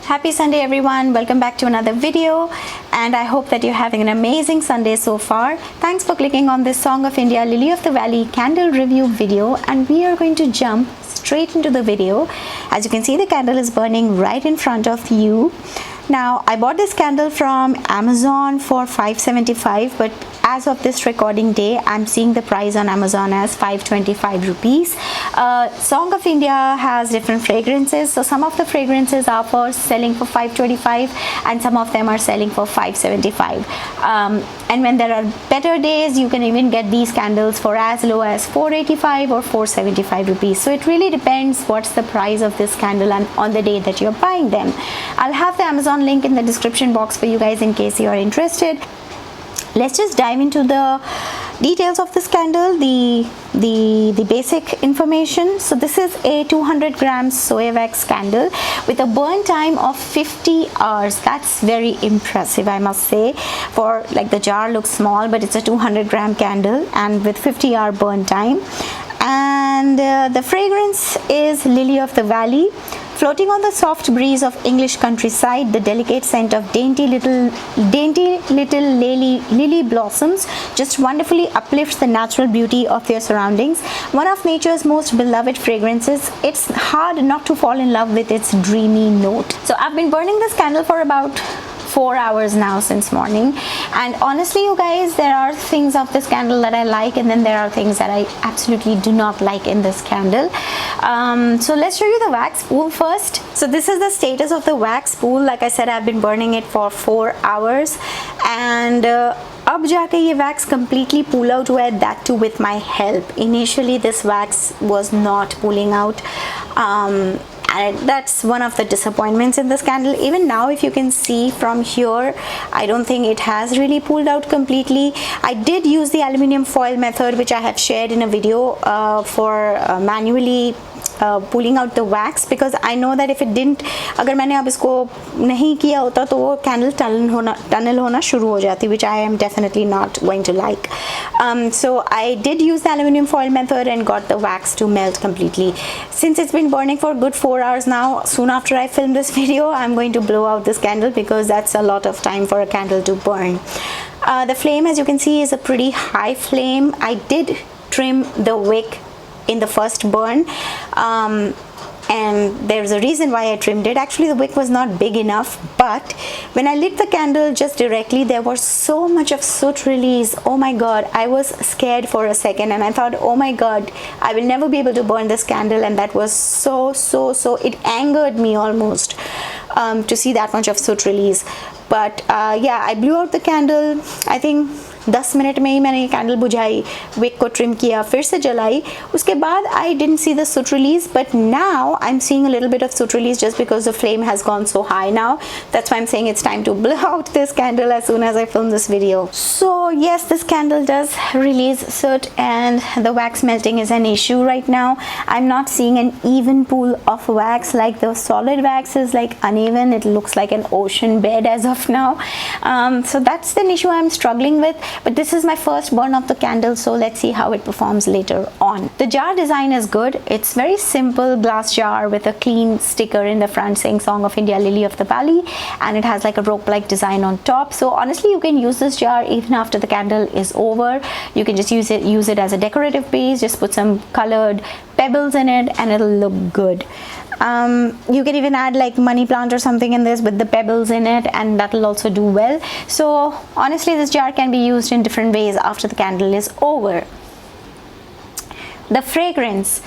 Happy Sunday everyone, welcome back to another video, and I hope that you're having an amazing Sunday so far. Thanks for clicking on this Song of India Lily of the Valley candle review video, and we are going to jump straight into the video. As you can see, the candle is burning right in front of you. Now I bought this candle from Amazon for $5.75, but as of this recording day I'm seeing the price on Amazon as ₹525. Song of India has different fragrances, so some of the fragrances are for selling for $5.25 and some of them are selling for $5.75. And when there are better days, you can even get these candles for as low as $4.85 or ₹4.75. So it really depends what's the price of this candle and on the day that you're buying them. I'll have the Amazon link in the description box for you guys in case you are interested. Let's just dive into the details of this candle, the basic information. So this is a 200 grams soy wax candle with a burn time of 50 hours. That's very impressive, I must say. For like, the jar looks small, but it's a 200 gram candle and with 50-hour burn time. And the fragrance is Lily of the Valley. Floating on the soft breeze of English countryside, the delicate scent of dainty little lily blossoms just wonderfully uplifts the natural beauty of their surroundings. One of nature's most beloved fragrances, it's hard not to fall in love with its dreamy note. So I've been burning this candle for about 4 hours now since morning, and honestly you guys, there are things of this candle that I like, and then there are things that I absolutely do not like in this candle. So let's show you the wax spool first. So this is the status of the wax spool. Like I said, I've been burning it for 4 hours, and अब जाके ये wax completely pull out हुआ है, that too with my help. Initially this wax was not pulling out, and that's one of the disappointments in this candle. Even now, if you can see from here, I don't think it has really pulled out completely. I did use the aluminum foil method, which I have shared in a video for manually pulling out the wax, because I know that if it didn't, अगर मैंने अब इसको नहीं किया होता तो वो candle tunnel होना शुरू हो जाती, which I am definitely not going to like. So I did use the aluminum foil method and got the wax to melt completely. Since it's been burning for a good 4 hours now, soon after I film this video, I'm going to blow out this candle because that's a lot of time for a candle to burn. The flame, as you can see, is a pretty high flame. I did trim the wick in the first burn, and there's a reason why I trimmed it. Actually, the wick was not big enough, but when I lit the candle just directly, there was so much of soot release. Oh my god, I was scared for a second, and I thought, oh my god, I will never be able to burn this candle. And that was so it angered me almost to see that much of soot release. But yeah, I blew out the candle. I think 10 minute में ही मैंने ये candle बुझाई, Wick को trim किया, फिर से जलाई. उसके बाद I didn't see the soot release, but now I'm seeing a little bit of soot release just because the flame has gone so high now. That's why I'm saying it's time to blow out this candle as soon as I film this video. So yes, this candle does release soot, and the wax melting is an issue right now. I'm not seeing an even pool of wax. Like, the solid wax is like uneven. It looks like an ocean bed as of now. So that's the issue I'm struggling with. But this is my first burn of the candle, so let's see how it performs later on. The jar design is good. It's very simple glass jar with a clean sticker in the front saying Song of India Lily of the Valley, and it has like a rope-like design on top. So honestly, you can use this jar even after the candle is over. You can just use it as a decorative piece. Just put some colored pebbles in it and it'll look good. You can even add like money plant or something in this with the pebbles in it, and that will also do well. So honestly, this jar can be used in different ways after the candle is over. The fragrance,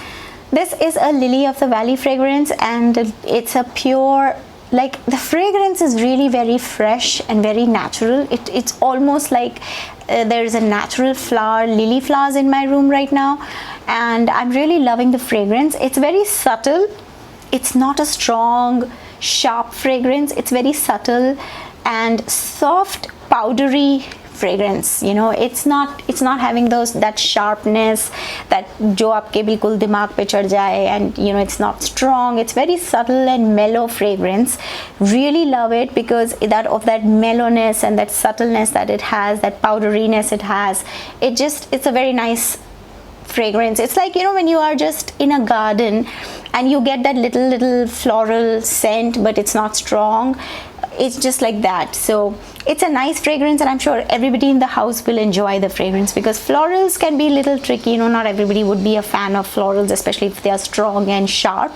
this is a Lily of the Valley fragrance, and it's a pure, like, the fragrance is really very fresh and very natural. It's almost like there is a natural flower, lily flowers in my room right now, and I'm really loving the fragrance. It's very subtle. It's not a strong, sharp fragrance. It's very subtle and soft, powdery fragrance. You know, it's not having that sharpness that जो आपके बिल्कुल दिमाग पे चढ़ जाए, and you know, it's not strong. It's very subtle and mellow fragrance. Really love it because of that mellowness and that subtleness that it has, that powderiness it has. It's a very nice fragrance. It's like, you know, when you are just in a garden and you get that little floral scent, but it's not strong. It's just like that. So it's a nice fragrance, and I'm sure everybody in the house will enjoy the fragrance, because florals can be a little tricky. You know, not everybody would be a fan of florals, especially if they are strong and sharp,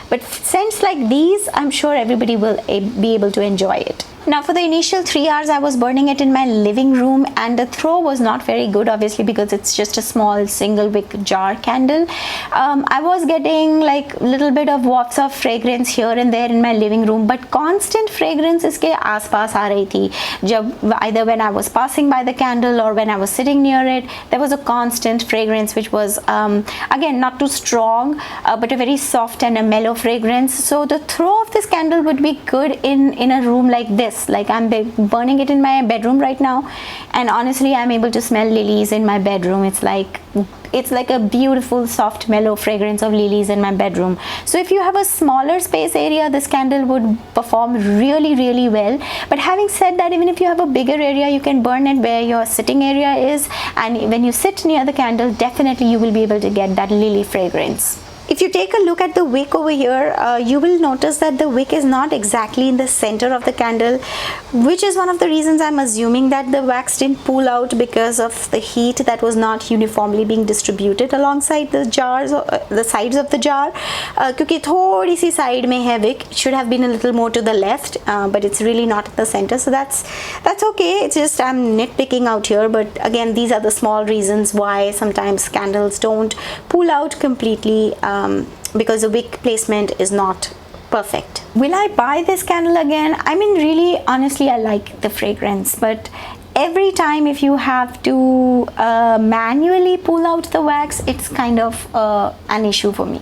but scents like these, I'm sure everybody will be able to enjoy it. Now for the initial 3 hours I was burning it in my living room, and the throw was not very good, obviously, because it's just a small single wick jar candle. I was getting like little bit of wafts of fragrance here and there in my living room, but constant fragrance इसके आसपास आ रही थी. जब either when I was passing by the candle or when I was sitting near it, there was a constant fragrance which was again not too strong, but a very soft and a mellow fragrance. So the throw of this candle would be good in a room like this. Like I'm burning it in my bedroom right now, and honestly I'm able to smell lilies in my bedroom. It's like a beautiful soft mellow fragrance of lilies in my bedroom. So if you have a smaller space area, this candle would perform really well. But having said that, even if you have a bigger area, you can burn it where your sitting area is, and when you sit near the candle, definitely you will be able to get that lily fragrance. If you take a look at the wick over here, you will notice that the wick is not exactly in the center of the candle, which is one of the reasons I'm assuming that the wax didn't pool out, because of the heat that was not uniformly being distributed alongside the jars, the sides of the jar. क्योंकि थोड़ी सी side में है wick, it should have been a little more to the left, but it's really not in the center. So that's okay. It's just I'm nitpicking out here, but again, these are the small reasons why sometimes candles don't pull out completely. Because the wick placement is not perfect. Will I buy this candle again? I mean, really, honestly, I like the fragrance, but every time if you have to manually pull out the wax, it's kind of an issue for me,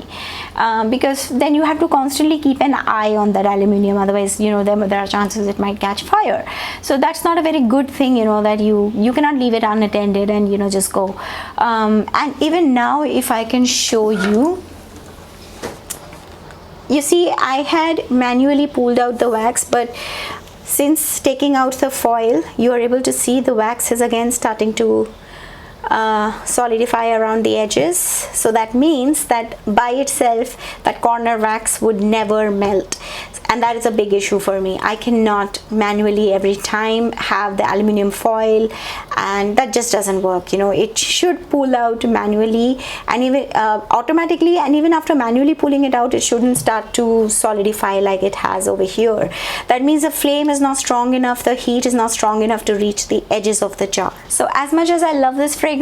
because then you have to constantly keep an eye on that aluminium, otherwise, you know, there are chances it might catch fire. So that's not a very good thing, you know, that you cannot leave it unattended and, you know, just go. And even now, if I can show you, you see, I had manually pulled out the wax, but since taking out the foil, you are able to see the wax is again starting to solidify around the edges. So that means that by itself, that corner wax would never melt, and that is a big issue for me. I cannot manually every time have the aluminum foil, and that just doesn't work. You know, it should pull out manually and even automatically, and even after manually pulling it out, it shouldn't start to solidify like it has over here. That means the flame is not strong enough, the heat is not strong enough to reach the edges of the jar. So as much as I love this fragrance,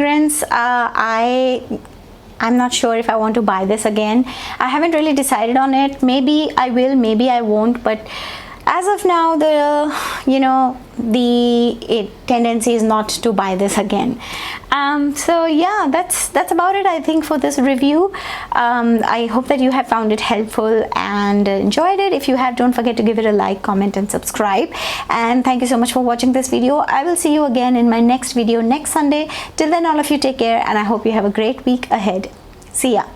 I'm not sure if I want to buy this again. I haven't really decided on it. Maybe I will, maybe I won't, but as of now, the tendency is not to buy this again. So yeah, that's about it, I think, for this review. I hope that you have found it helpful and enjoyed it. If you have, don't forget to give it a like, comment and subscribe. And thank you so much for watching this video. I will see you again in my next video next Sunday. Till then, all of you take care, and I hope you have a great week ahead. See ya.